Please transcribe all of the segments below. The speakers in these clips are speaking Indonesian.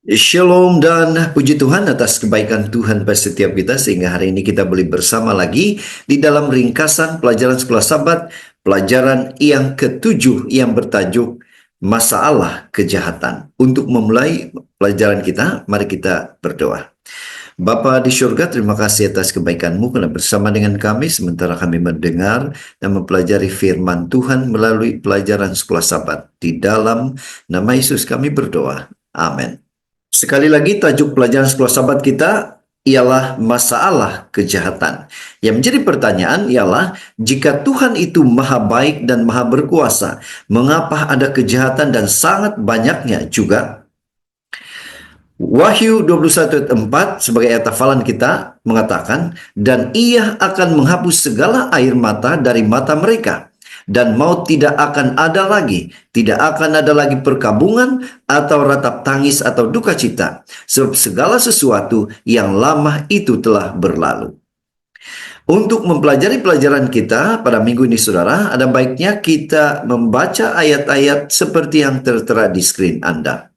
Shalom dan puji Tuhan atas kebaikan Tuhan pada setiap kita sehingga hari ini kita boleh bersama lagi di dalam ringkasan pelajaran sekolah Sabat, pelajaran yang ketujuh yang bertajuk Masalah Kejahatan. Untuk memulai pelajaran kita, mari kita berdoa. Bapa di surga, terima kasih atas kebaikan-Mu karena bersama dengan kami sementara kami mendengar dan mempelajari firman Tuhan melalui pelajaran sekolah Sabat. Di dalam nama Yesus kami berdoa. Amin. Sekali lagi tajuk pelajaran sekolah Sabat kita ialah masalah kejahatan. Yang menjadi pertanyaan ialah, jika Tuhan itu maha baik dan maha berkuasa, mengapa ada kejahatan dan sangat banyaknya juga? Wahyu 21 ayat 4 sebagai ayat hafalan kita mengatakan, dan ia akan menghapus segala air mata dari mata mereka. Dan maut tidak akan ada lagi, tidak akan ada lagi perkabungan atau ratap tangis atau duka cita, sebab segala sesuatu yang lama itu telah berlalu. Untuk mempelajari pelajaran kita pada minggu ini saudara, ada baiknya kita membaca ayat-ayat seperti yang tertera di skrin Anda.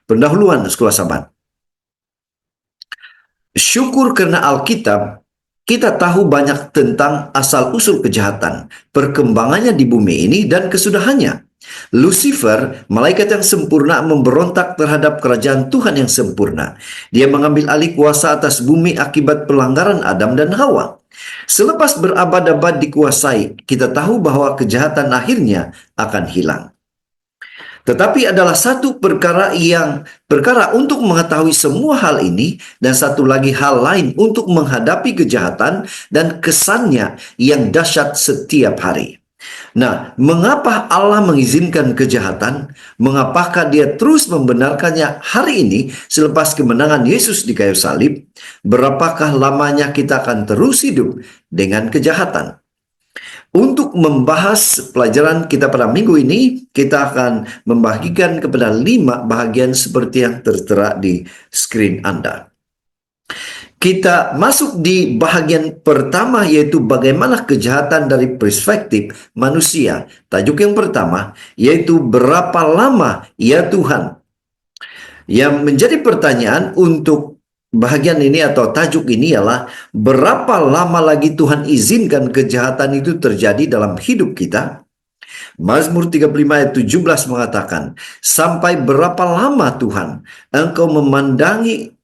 Pendahuluan sekolah Sabat. Syukur karena Alkitab, kita tahu banyak tentang asal-usul kejahatan, perkembangannya di bumi ini, dan kesudahannya. Lucifer, malaikat yang sempurna, memberontak terhadap kerajaan Tuhan yang sempurna. Dia mengambil alih kuasa atas bumi akibat pelanggaran Adam dan Hawa. Selepas berabad-abad dikuasai, kita tahu bahwa kejahatan akhirnya akan hilang. Tetapi adalah satu perkara untuk mengetahui semua hal ini, dan satu lagi hal lain untuk menghadapi kejahatan dan kesannya yang dahsyat setiap hari. Nah, mengapa Allah mengizinkan kejahatan? Mengapakah dia terus membenarkannya hari ini selepas kemenangan Yesus di kayu salib? Berapakah lamanya kita akan terus hidup dengan kejahatan? Untuk membahas pelajaran kita pada minggu ini, kita akan membagikan kepada 5 bahagian seperti yang tertera di skrin Anda. Kita masuk di bahagian pertama, yaitu bagaimana kejahatan dari perspektif manusia. Tajuk yang pertama, yaitu berapa lama ya Tuhan? Yang menjadi pertanyaan untuk bahagian ini atau tajuk ini ialah, berapa lama lagi Tuhan izinkan kejahatan itu terjadi dalam hidup kita? Mazmur 35 ayat 17 mengatakan, sampai berapa lama Tuhan Engkau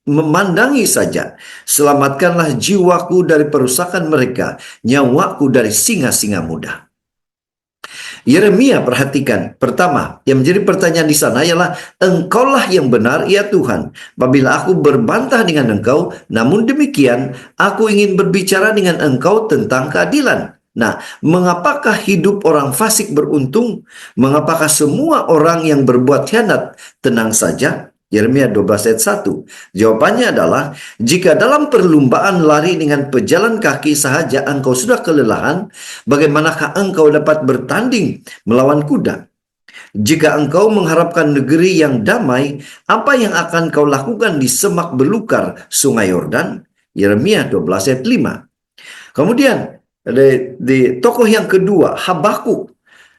memandangi saja? Selamatkanlah jiwaku dari perusakan mereka, nyawaku dari singa-singa muda. Yeremia, perhatikan, pertama yang menjadi pertanyaan di sana ialah, Engkaulah yang benar ya Tuhan, apabila aku berbantah dengan Engkau, namun demikian aku ingin berbicara dengan Engkau tentang keadilan. Nah, mengapakah hidup orang fasik beruntung? Mengapakah semua orang yang berbuat khianat tenang saja? Yeremia 12 ayat 1. Jawabannya adalah, jika dalam perlumbaan lari dengan pejalan kaki sahaja engkau sudah kelelahan, bagaimanakah engkau dapat bertanding melawan kuda? Jika engkau mengharapkan negeri yang damai, apa yang akan kau lakukan di semak belukar sungai Yordan? Yeremia 12 ayat 5. Kemudian di tokoh yang kedua, Habakuk,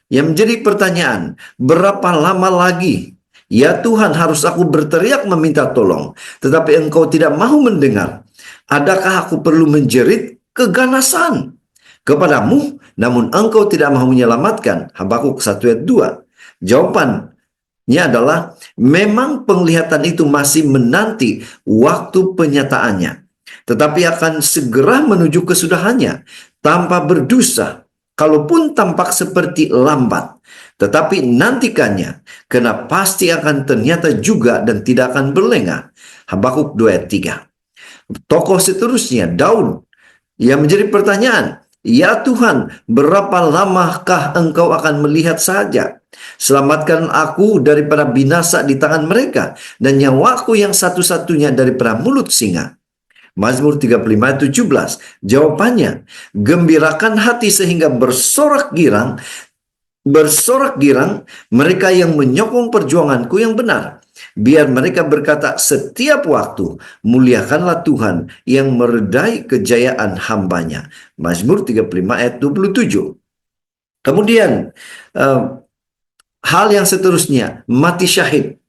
yang menjadi pertanyaan, berapa lama lagi ya Tuhan harus aku berteriak meminta tolong, tetapi Engkau tidak mau mendengar? Adakah aku perlu menjerit keganasan kepadamu, namun Engkau tidak mau menyelamatkan? Habakuk 1 ayat 2. Jawabannya adalah, memang penglihatan itu masih menanti waktu penyataannya, tetapi akan segera menuju kesudahannya tanpa berdosa, kalaupun tampak seperti lambat. Tetapi nantikannya, karena pasti akan ternyata juga dan tidak akan berlengah. Habakuk 2 ayat 3. Tokoh seterusnya, Daud, yang menjadi pertanyaan, ya Tuhan, berapa lamakah Engkau akan melihat saja? Selamatkan aku daripada binasa di tangan mereka, dan nyawaku yang satu-satunya daripada mulut singa. Mazmur 35 ayat 17. Jawabannya, gembirakan hati sehingga bersorak girang mereka yang menyokong perjuanganku yang benar. Biar mereka berkata setiap waktu, muliakanlah Tuhan yang meredai kejayaan hambanya. Mazmur 35 ayat 27. Kemudian hal yang seterusnya, mati syahid.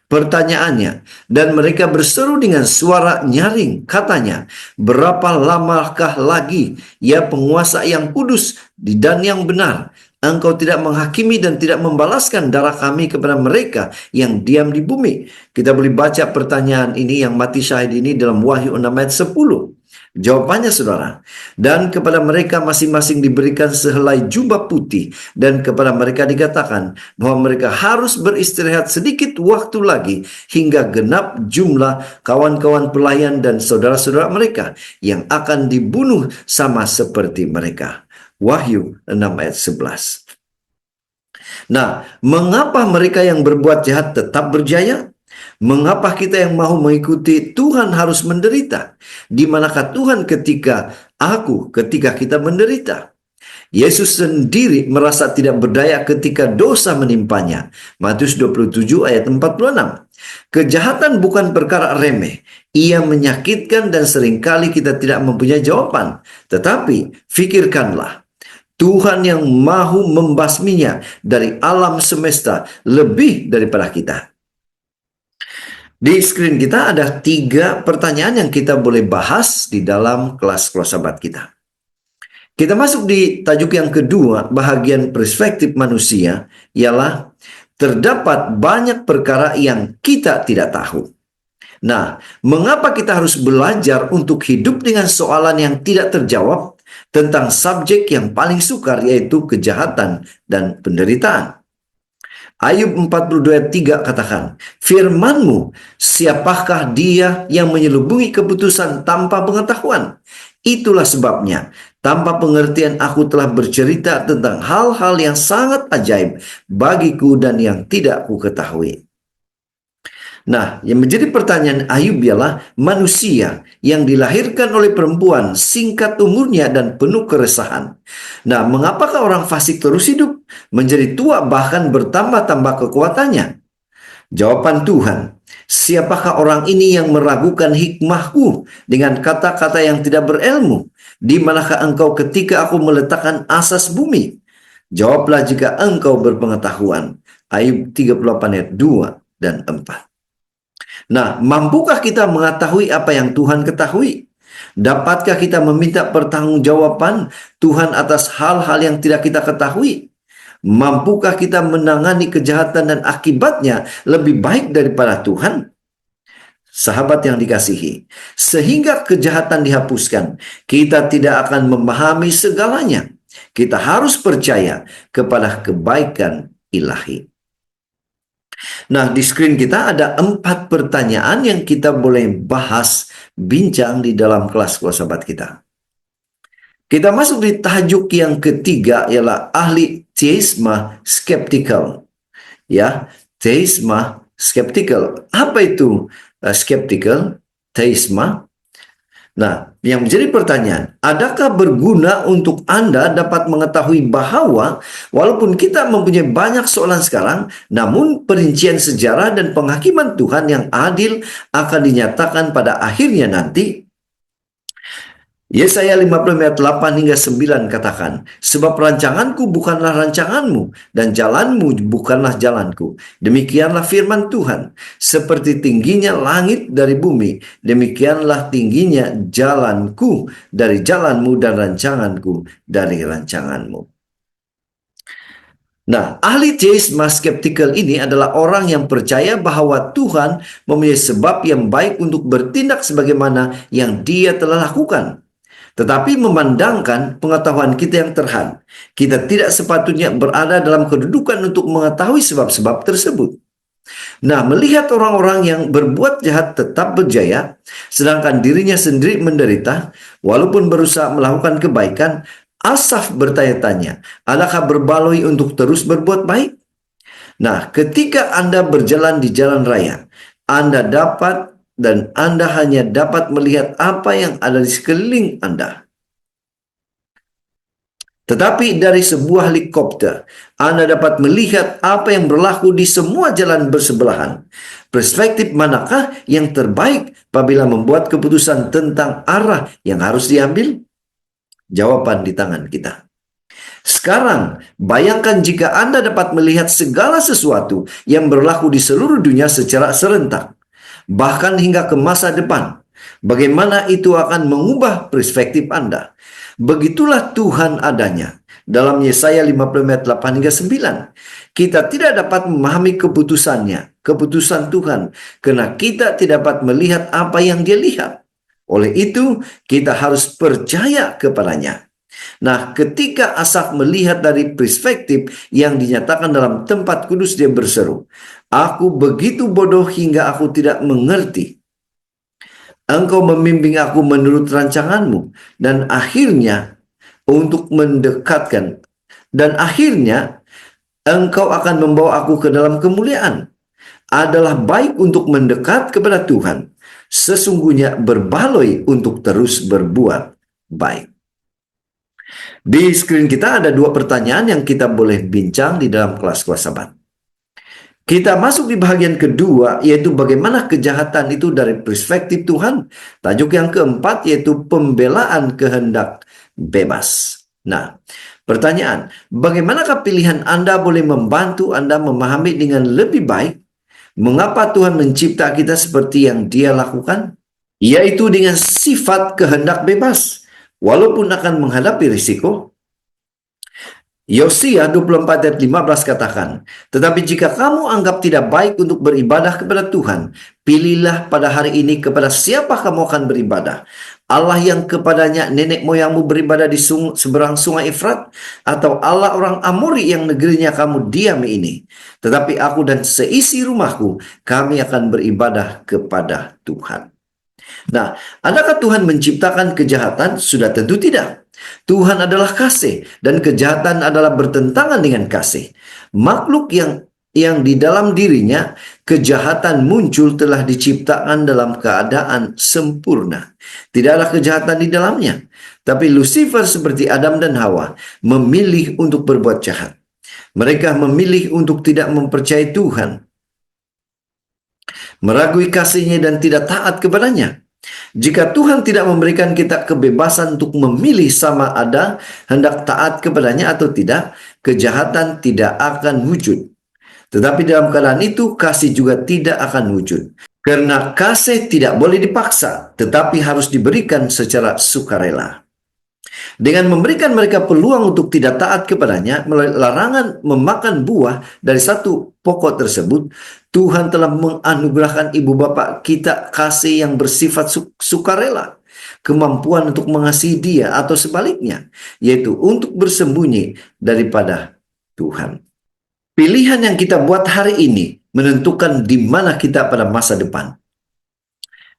Pertanyaannya, dan mereka berseru dengan suara nyaring, katanya, berapa lamakah lagi, ya penguasa yang kudus dan yang benar, engkau tidak menghakimi dan tidak membalaskan darah kami kepada mereka yang diam di bumi? Kita boleh baca pertanyaan ini yang mati syahid ini dalam Wahyu 6 ayat 10. Jawabannya saudara, dan kepada mereka masing-masing diberikan sehelai jubah putih, dan kepada mereka dikatakan bahwa mereka harus beristirahat sedikit waktu lagi hingga genap jumlah kawan-kawan pelayan dan saudara-saudara mereka yang akan dibunuh sama seperti mereka. Wahyu 6 ayat 11. Nah, mengapa mereka yang berbuat jahat tetap berjaya? Mengapa kita yang mau mengikuti Tuhan harus menderita? Di manakah Tuhan ketika kita menderita? Yesus sendiri merasa tidak berdaya ketika dosa menimpanya. Matius 27 ayat 46. Kejahatan bukan perkara remeh. Ia menyakitkan dan seringkali kita tidak mempunyai jawaban. Tetapi fikirkanlah, Tuhan yang mahu membasminya dari alam semesta lebih daripada kita. Di screen kita ada 3 pertanyaan yang kita boleh bahas di dalam kelas sahabat kita. Kita masuk di tajuk yang kedua, bahagian perspektif manusia, ialah terdapat banyak perkara yang kita tidak tahu. Nah, mengapa kita harus belajar untuk hidup dengan soalan yang tidak terjawab tentang subjek yang paling sukar, yaitu kejahatan dan penderitaan? Ayub 42 ayat 3 katakan, firman-Mu, siapakah dia yang menyelubungi keputusan tanpa pengetahuan? Itulah sebabnya, tanpa pengertian aku telah bercerita tentang hal-hal yang sangat ajaib bagiku dan yang tidak ku ketahui. Nah, yang menjadi pertanyaan Ayub ialah manusia yang dilahirkan oleh perempuan, singkat umurnya dan penuh keresahan. Nah, mengapakah orang fasik terus hidup, menjadi tua bahkan bertambah-tambah kekuatannya? Jawaban Tuhan, siapakah orang ini yang meragukan hikmahku dengan kata-kata yang tidak berilmu? Di manakah engkau ketika aku meletakkan asas bumi? Jawablah jika engkau berpengetahuan. Ayub 38 ayat 2 dan 4. Nah, mampukah kita mengetahui apa yang Tuhan ketahui? Dapatkah kita meminta pertanggungjawaban Tuhan atas hal-hal yang tidak kita ketahui? Mampukah kita menangani kejahatan dan akibatnya lebih baik daripada Tuhan? Sahabat yang dikasihi, sehingga kejahatan dihapuskan, kita tidak akan memahami segalanya. Kita harus percaya kepada kebaikan ilahi. Nah, di screen kita ada 4 pertanyaan yang kita boleh bincang di dalam kelas sahabat kita. Kita masuk di tajuk yang ketiga, ialah ahli teisma skeptical. Ya, teisma skeptical. Apa itu skeptical? Teisma. Nah, yang menjadi pertanyaan, adakah berguna untuk Anda dapat mengetahui bahwa walaupun kita mempunyai banyak soalan sekarang, namun perincian sejarah dan penghakiman Tuhan yang adil akan dinyatakan pada akhirnya nanti? Yesaya 50 ayat 8 hingga 9 katakan, sebab rancanganku bukanlah rancanganmu, dan jalanmu bukanlah jalanku. Demikianlah firman Tuhan, seperti tingginya langit dari bumi, demikianlah tingginya jalanku dari jalanmu dan rancanganku dari rancanganmu. Nah, ahli teisma skeptikal ini adalah orang yang percaya bahwa Tuhan mempunyai sebab yang baik untuk bertindak sebagaimana yang Dia telah lakukan. Tetapi memandangkan pengetahuan kita yang terhad, kita tidak sepatutnya berada dalam kedudukan untuk mengetahui sebab-sebab tersebut. Nah, melihat orang-orang yang berbuat jahat tetap berjaya, sedangkan dirinya sendiri menderita, walaupun berusaha melakukan kebaikan, Asaf bertanya-tanya, adakah berbaloi untuk terus berbuat baik? Nah, ketika Anda berjalan di jalan raya, Anda hanya dapat melihat apa yang ada di sekeliling Anda. Tetapi dari sebuah helikopter, Anda dapat melihat apa yang berlaku di semua jalan bersebelahan. Perspektif manakah yang terbaik apabila membuat keputusan tentang arah yang harus diambil? Jawaban di tangan kita. Sekarang, bayangkan jika Anda dapat melihat segala sesuatu yang berlaku di seluruh dunia secara serentak, bahkan hingga ke masa depan. Bagaimana itu akan mengubah perspektif Anda? Begitulah Tuhan adanya. Dalam Yesaya 50 ayat 8 hingga 9. Kita tidak dapat memahami keputusannya, keputusan Tuhan, karena kita tidak dapat melihat apa yang Dia lihat. Oleh itu, kita harus percaya kepadanya. Nah, ketika Asaf melihat dari perspektif yang dinyatakan dalam tempat kudus, dia berseru, "Aku begitu bodoh hingga aku tidak mengerti. Engkau membimbing aku menurut rancanganmu, dan akhirnya untuk mendekatkan, dan akhirnya Engkau akan membawa aku ke dalam kemuliaan. Adalah baik untuk mendekat kepada Tuhan. Sesungguhnya berbaloi untuk terus berbuat baik." Di screen kita ada dua pertanyaan yang kita boleh bincang di dalam kelas-kelas Sabat. Kita masuk di bagian kedua, yaitu bagaimana kejahatan itu dari perspektif Tuhan. Tajuk yang keempat yaitu pembelaan kehendak bebas. Nah, pertanyaan, bagaimanakah pilihan Anda boleh membantu Anda memahami dengan lebih baik mengapa Tuhan mencipta kita seperti yang Dia lakukan? Yaitu dengan sifat kehendak bebas, walaupun akan menghadapi risiko. Yosua 24 ayat 15 katakan, "Tetapi jika kamu anggap tidak baik untuk beribadah kepada Tuhan, pilihlah pada hari ini kepada siapa kamu akan beribadah. Allah yang kepadanya nenek moyangmu beribadah di seberang sungai Efrat, atau Allah orang Amori yang negerinya kamu diami ini. Tetapi aku dan seisi rumahku, kami akan beribadah kepada Tuhan." Nah, adakah Tuhan menciptakan kejahatan? Sudah tentu tidak. Tuhan adalah kasih, dan kejahatan adalah bertentangan dengan kasih. Makhluk yang di dalam dirinya kejahatan muncul telah diciptakan dalam keadaan sempurna. Tidak ada kejahatan di dalamnya. Tapi Lucifer seperti Adam dan Hawa memilih untuk berbuat jahat. Mereka memilih untuk tidak mempercayai Tuhan, meragui kasih-Nya dan tidak taat kepadanya. Jika Tuhan tidak memberikan kita kebebasan untuk memilih sama ada hendak taat kepadanya atau tidak, kejahatan tidak akan wujud. Tetapi dalam keadaan itu, kasih juga tidak akan wujud. Karena kasih tidak boleh dipaksa, tetapi harus diberikan secara sukarela. Dengan memberikan mereka peluang untuk tidak taat kepadanya melalui larangan memakan buah dari satu pokok tersebut, Tuhan telah menganugerahkan ibu bapa kita kasih yang bersifat sukarela, kemampuan untuk mengasihi Dia atau sebaliknya, yaitu untuk bersembunyi daripada Tuhan. Pilihan yang kita buat hari ini menentukan di mana kita pada masa depan.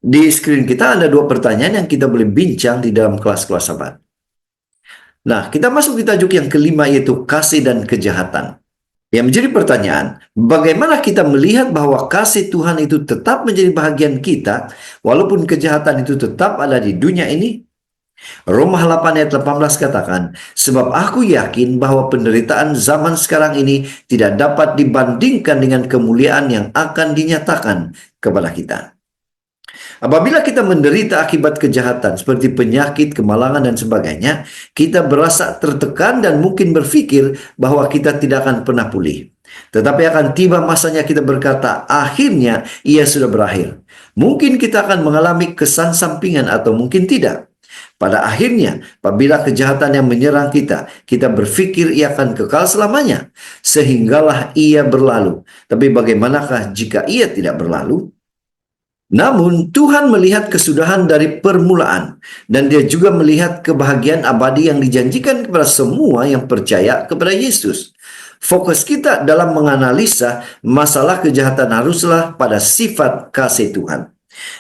Di screen kita ada dua pertanyaan yang kita boleh bincang di dalam kelas-kelas Sabat. Nah, kita masuk di tajuk yang kelima, yaitu kasih dan kejahatan. Yang menjadi pertanyaan, bagaimana kita melihat bahwa kasih Tuhan itu tetap menjadi bahagian kita, walaupun kejahatan itu tetap ada di dunia ini? Roma 8 ayat 18 katakan, "Sebab aku yakin bahwa penderitaan zaman sekarang ini tidak dapat dibandingkan dengan kemuliaan yang akan dinyatakan kepada kita." Apabila kita menderita akibat kejahatan seperti penyakit, kemalangan, dan sebagainya, kita berasa tertekan dan mungkin berpikir bahwa kita tidak akan pernah pulih. Tetapi akan tiba masanya kita berkata, akhirnya ia sudah berakhir. Mungkin kita akan mengalami kesan sampingan atau mungkin tidak. Pada akhirnya, apabila kejahatan yang menyerang kita, kita berpikir ia akan kekal selamanya, sehinggalah ia berlalu. Tapi bagaimanakah jika ia tidak berlalu? Namun Tuhan melihat kesudahan dari permulaan, dan Dia juga melihat kebahagiaan abadi yang dijanjikan kepada semua yang percaya kepada Yesus. Fokus kita dalam menganalisa masalah kejahatan haruslah pada sifat kasih Tuhan.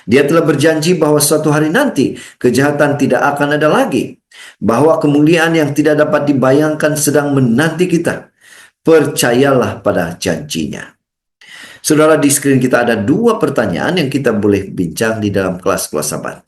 Dia telah berjanji bahwa suatu hari nanti kejahatan tidak akan ada lagi, bahwa kemuliaan yang tidak dapat dibayangkan sedang menanti kita. Percayalah pada janjinya. Saudara, di screen kita ada dua pertanyaan yang kita boleh bincang di dalam kelas-kelas Sabat.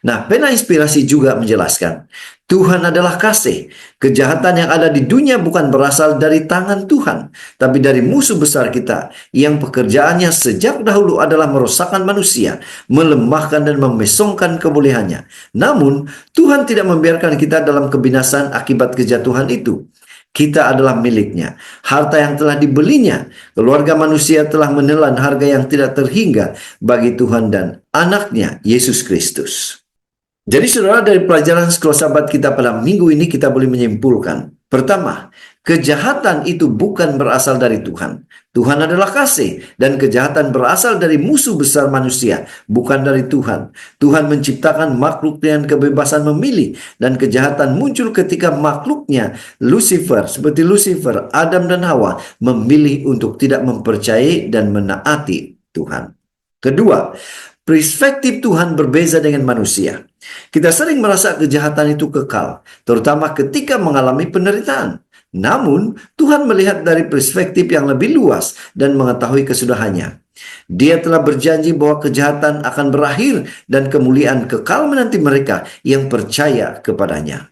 Nah, pena inspirasi juga menjelaskan, Tuhan adalah kasih. Kejahatan yang ada di dunia bukan berasal dari tangan Tuhan, tapi dari musuh besar kita, yang pekerjaannya sejak dahulu adalah merosakkan manusia, melemahkan dan memesongkan kebolehannya. Namun, Tuhan tidak membiarkan kita dalam kebinasaan akibat kejatuhan itu. Kita adalah miliknya. Harta yang telah dibelinya. Keluarga manusia telah menelan harga yang tidak terhingga bagi Tuhan dan anaknya, Yesus Kristus. Jadi saudara, dari pelajaran sekolah sahabat kita pada minggu ini kita boleh menyimpulkan. Pertama, kejahatan itu bukan berasal dari Tuhan. Tuhan adalah kasih dan kejahatan berasal dari musuh besar manusia, bukan dari Tuhan. Tuhan menciptakan makhluk dengan kebebasan memilih dan kejahatan muncul ketika makhluknya, Lucifer, seperti Lucifer, Adam dan Hawa, memilih untuk tidak mempercayai dan menaati Tuhan. Kedua, perspektif Tuhan berbeza dengan manusia. Kita sering merasa kejahatan itu kekal, terutama ketika mengalami penderitaan. Namun, Tuhan melihat dari perspektif yang lebih luas dan mengetahui kesudahannya. Dia telah berjanji bahwa kejahatan akan berakhir dan kemuliaan kekal menanti mereka yang percaya kepadanya.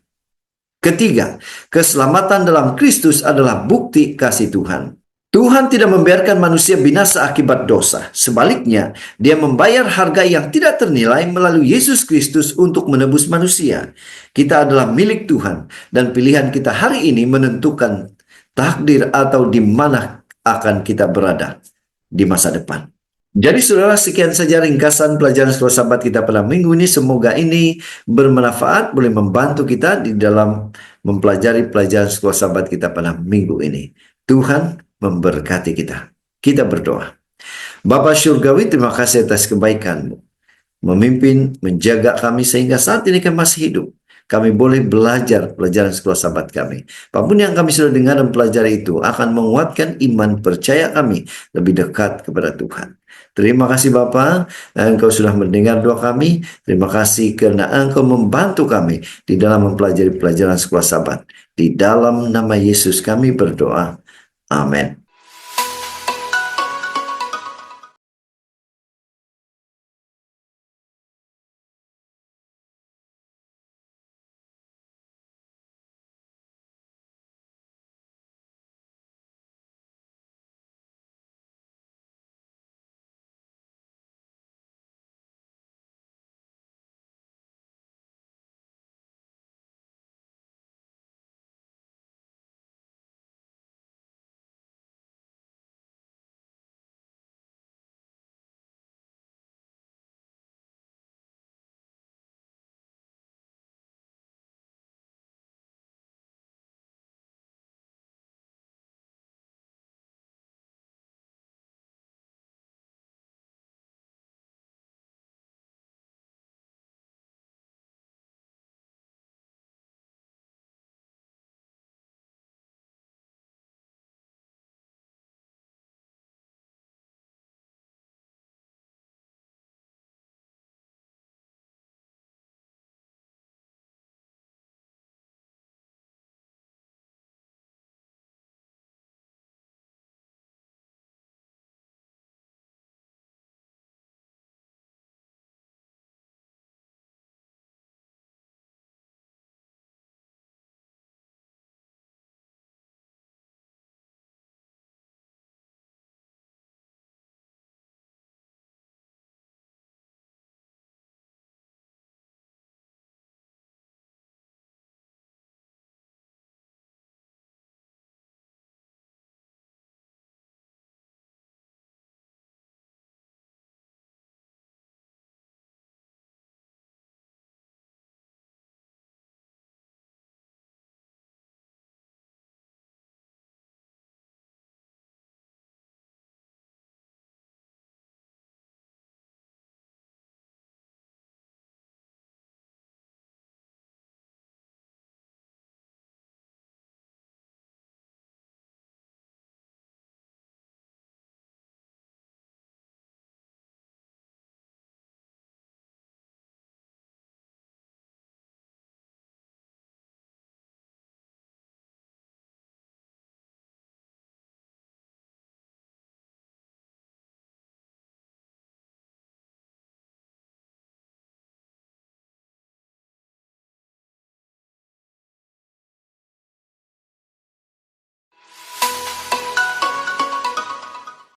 Ketiga, keselamatan dalam Kristus adalah bukti kasih Tuhan. Tuhan tidak membiarkan manusia binasa akibat dosa. Sebaliknya, Dia membayar harga yang tidak ternilai melalui Yesus Kristus untuk menebus manusia. Kita adalah milik Tuhan, dan pilihan kita hari ini menentukan takdir atau di mana akan kita berada di masa depan. Jadi saudara, sekian saja ringkasan pelajaran sekolah sahabat kita pada minggu ini. Semoga ini bermanfaat, boleh membantu kita di dalam mempelajari pelajaran sekolah sahabat kita pada minggu ini. Tuhan memberkati kita. Kita berdoa. Bapa Syurgawi, terima kasih atas kebaikan-Mu. Memimpin, menjaga kami sehingga saat ini kami masih hidup. Kami boleh belajar pelajaran sekolah sahabat kami. Apapun yang kami sudah dengar dan pelajari itu akan menguatkan iman percaya kami lebih dekat kepada Tuhan. Terima kasih Bapa, Engkau sudah mendengar doa kami. Terima kasih karena Engkau membantu kami di dalam mempelajari pelajaran sekolah sahabat. Di dalam nama Yesus kami berdoa. Amin.